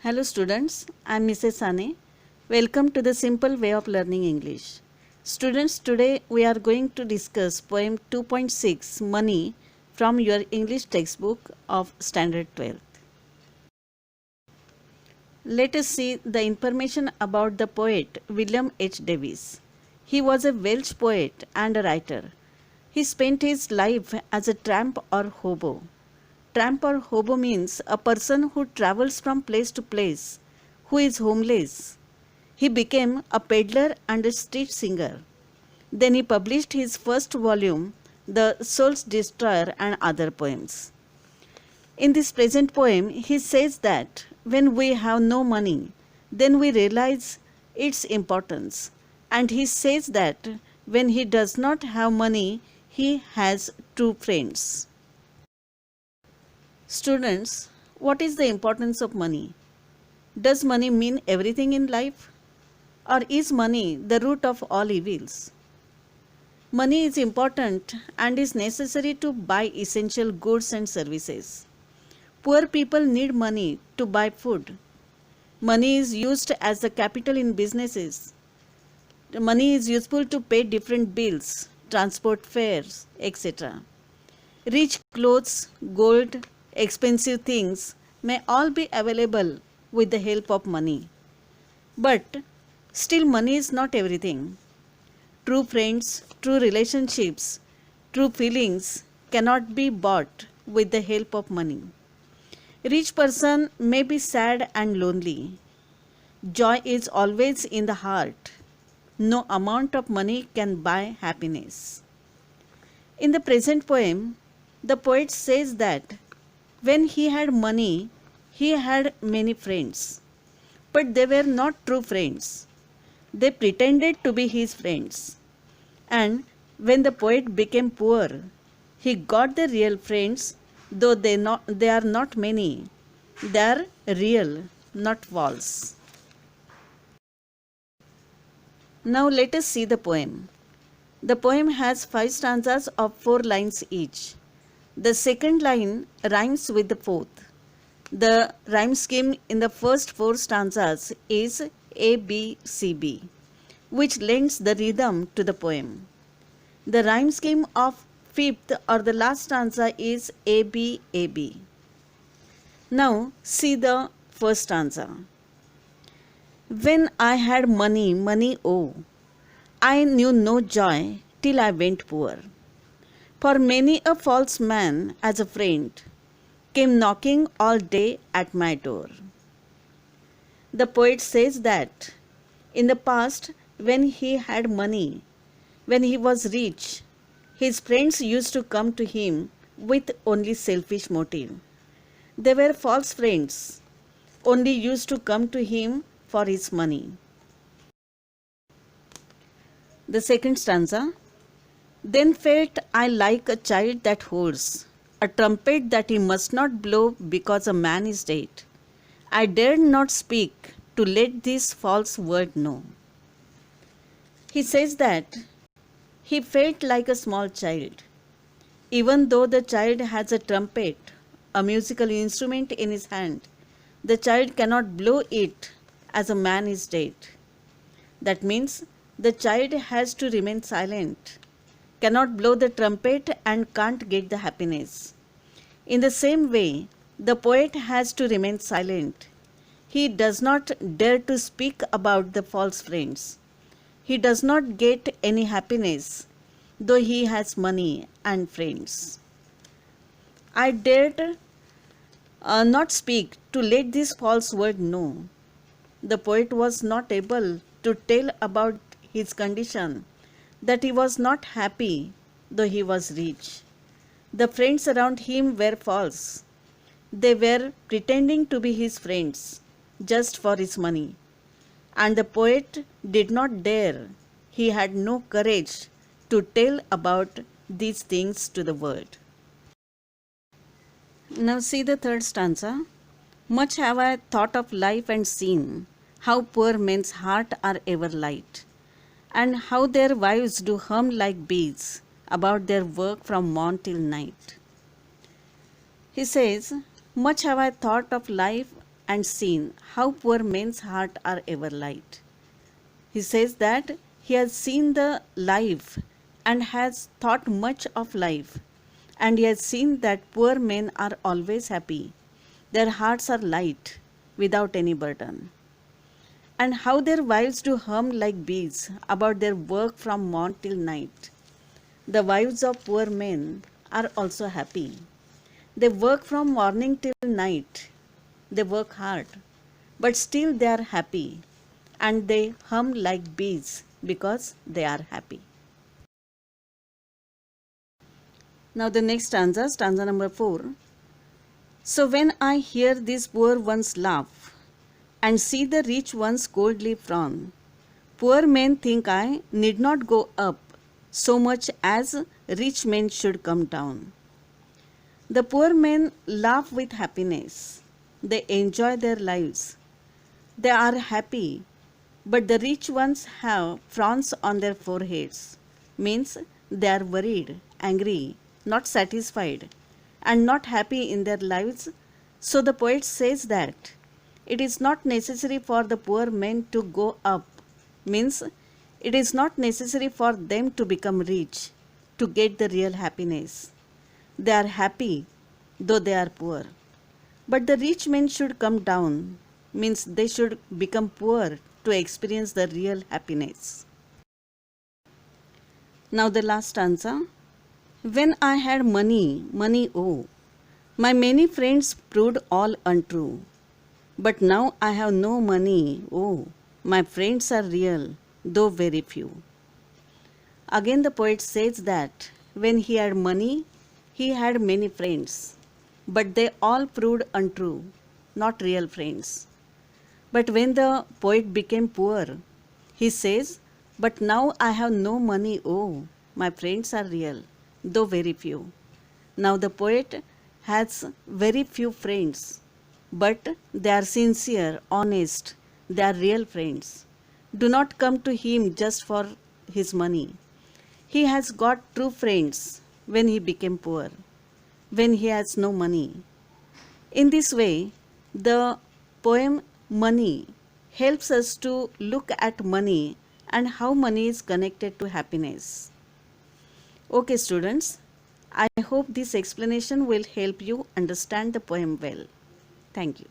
Hello students, I am Mrs. Sane. Welcome to the Simple Way of Learning English. Students, today we are going to discuss poem 2.6 Money from your English textbook of Standard 12th. Let us see the information about the poet William H. Davies. He was a Welsh poet and a writer. He spent his life as a tramp or hobo. Tramp or hobo means a person who travels from place to place, who is homeless. He became a peddler and a street singer. Then he published his first volume, The Soul's Destroyer and Other Poems. In this present poem, he says that when we have no money, then we realize its importance. And he says that when he does not have money, he has true friends. Students, what is the importance of money? Does money mean everything in life? Or is money the root of all evils? Money is important and is necessary to buy essential goods and services. Poor people need money to buy food. Money is used as the capital in businesses. Money is useful to pay different bills, transport fares, etc. Rich clothes, gold, expensive things may all be available with the help of money. But still, money is not everything. True friends, true relationships, true feelings cannot be bought with the help of money. Rich person may be sad and lonely. Joy is always in the heart. No amount of money can buy happiness. In the present poem, the poet says that when he had money, he had many friends. But they were not true friends. They pretended to be his friends. And when the poet became poor, he got the real friends, though they are not many. They are real, not false. Now let us see the poem. The poem has 5 stanzas of 4 lines each. The second line rhymes with the fourth. The rhyme scheme in the first 4 stanzas is ABCB, which lends the rhythm to the poem. The rhyme scheme of fifth or the last stanza is ABAB. Now see the first stanza. When I had money, money oh, I knew no joy till I went poor. For many a false man as a friend came knocking all day at my door. The poet says that in the past, when he had money, when he was rich, his friends used to come to him with only selfish motive. They were false friends, only used to come to him for his money. The second stanza. Then felt I like a child that holds a trumpet that he must not blow because a man is dead. I dared not speak to let this false word know. He says that he felt like a small child. Even though the child has a trumpet, a musical instrument in his hand, the child cannot blow it as a man is dead. That means the child has to remain silent, cannot blow the trumpet and can't get the happiness. In the same way, the poet has to remain silent. He does not dare to speak about the false friends. He does not get any happiness, though he has money and friends. I dared not speak to let this false word know. The poet was not able to tell about his condition, that he was not happy though he was rich. The friends around him were false. They were pretending to be his friends just for his money. And the poet did not dare. He had no courage to tell about these things to the world. Now see the third stanza. Much have I thought of life and seen, how poor men's hearts are ever light, and how their wives do hum like bees about their work from morn till night. He says, much have I thought of life and seen how poor men's hearts are ever light. He says that he has seen the life and has thought much of life, and he has seen that poor men are always happy. Their hearts are light, without any burden. And how their wives do hum like bees about their work from morn till night. The wives of poor men are also happy. They work from morning till night. They work hard, but still they are happy, and they hum like bees because they are happy. Now the next stanza, stanza number 4. So when I hear these poor ones laugh and see the rich ones coldly frown, poor men think I need not go up so much as rich men should come down. The poor men laugh with happiness. They enjoy their lives. They are happy, but the rich ones have frowns on their foreheads, means they are worried, angry, not satisfied, and not happy in their lives. So the poet says that it is not necessary for the poor men to go up, means it is not necessary for them to become rich to get the real happiness. They are happy though they are poor. But the rich men should come down, means they should become poor to experience the real happiness. Now the last stanza. When I had money, money oh, my many friends proved all untrue. But now I have no money, oh, my friends are real, though very few. Again the poet says that when he had money, he had many friends, but they all proved untrue, not real friends. But when the poet became poor, he says, but now I have no money, oh, my friends are real, though very few. Now the poet has very few friends, but they are sincere, honest, they are real friends. Do not come to him just for his money. He has got true friends when he became poor, when he has no money. In this way, the poem Money helps us to look at money and how money is connected to happiness. Okay, students, I hope this explanation will help you understand the poem well. Thank you.